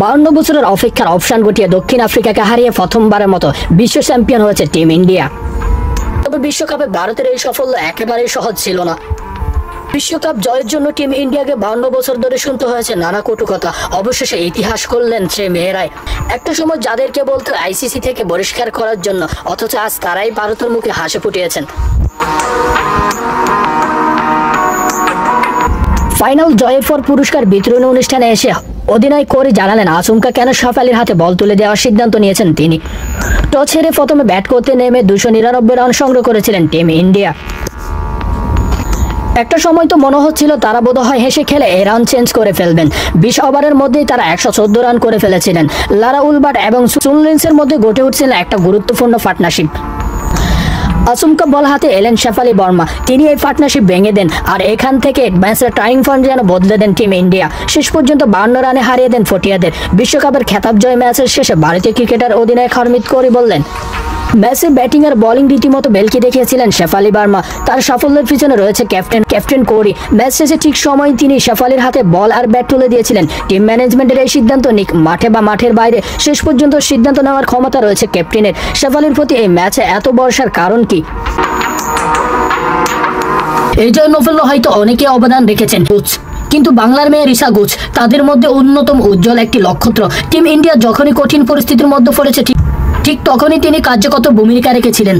52 বছরের অপেক্ষার অবসান ঘটিয়ে দক্ষিণ আফ্রিকাকে হারিয়ে প্রথমবারের মতো বিশ্ব চ্যাম্পিয়ন হয়েছে টিম ইন্ডিয়া। তবে বিশ্বকাপে ভারতের এই সাফল্য একেবারেই সহজ ছিল না। বিশ্বকাপ জয়ের জন্য টিম ইন্ডিয়াকে 52 বছর ধরে শুনতে হয়েছে নানা কটু কথা। অবশেষে ইতিহাস করলেন সেই মেয়েরাই। একটা সময় যাদেরকে বলতো আইসিসি থেকে বহিষ্কার করার জন্য, অথচ আজ তারাই ভারতের মুখে হাসি ফুটিয়েছেন। ফাইনাল জয়ের পর পুরস্কার বিতরণ অনুষ্ঠানে এসে অধিনায়ক করে জানালেন আচমকা কেন শেফালির হাতে বল তুলে দেওয়ার সিদ্ধান্ত নিয়েছেন তিনি। টস হেরে প্রথমে ব্যাট করতে নেমে 299 রান সংগ্রহ করেছিলেন টিম ইন্ডিয়া। একটা সময় তো মনে হচ্ছিল তারা বোধহয় হেসে খেলে এই রান চেঞ্জ করে ফেলবেন। 20 ওভারের মধ্যেই তারা 114 রান করে ফেলেছিলেন। লারা উলবার্ট এবং সুনলিন্সের মধ্যে গড়ে উঠছিল একটা গুরুত্বপূর্ণ পার্টনারশিপ। আচমকা বল হাতে এলেন শেফালি বর্মা, তিনি এই পার্টনারশিপ ভেঙে দেন আর এখান থেকে ম্যাচের টার্নিং পয়েন্ট যেন বদলে দেন টিম ইন্ডিয়া। শেষ পর্যন্ত 52 রানে হারিয়ে দেন ফটিয়াদের। বিশ্বকাপের খেতাব জয় ম্যাচের শেষে ভারতীয় ক্রিকেটার অধিনায়ক হরমিত কৌর বললেন, ম্যাচে ব্যাটিং আর বোলিং রীতিমতো বেলকি দেখিয়েছিলেন শেফালি বর্মা। তার সাফল্যের পিছনে রয়েছে ক্যাপ্টেন কৌরি। ম্যাচ শেষে ঠিক সময় তিনি শেফালির হাতে বল আর ব্যাট তুলে দিয়েছিলেন। টিম ম্যানেজমেন্টের এই সিদ্ধান্ত নিক মাঠে বা মাঠের বাইরে, শেষ পর্যন্ত সিদ্ধান্ত নেওয়ার ক্ষমতা রয়েছে ক্যাপ্টেনের। শেফালির প্রতি এই ম্যাচে এত ভরসার কারণ কি? এই জন্য হয়তো অনেকে অবদান রেখেছেন, কিন্তু বাংলার মেয়ে রিসা গুচ তাদের মধ্যে অন্যতম উজ্জ্বল একটি নক্ষত্র। টিম ইন্ডিয়া যখনই কঠিন পরিস্থিতির মধ্যে পড়েছে ঠিক তখনই তিনি কার্যকর ভূমিকা রেখেছিলেন।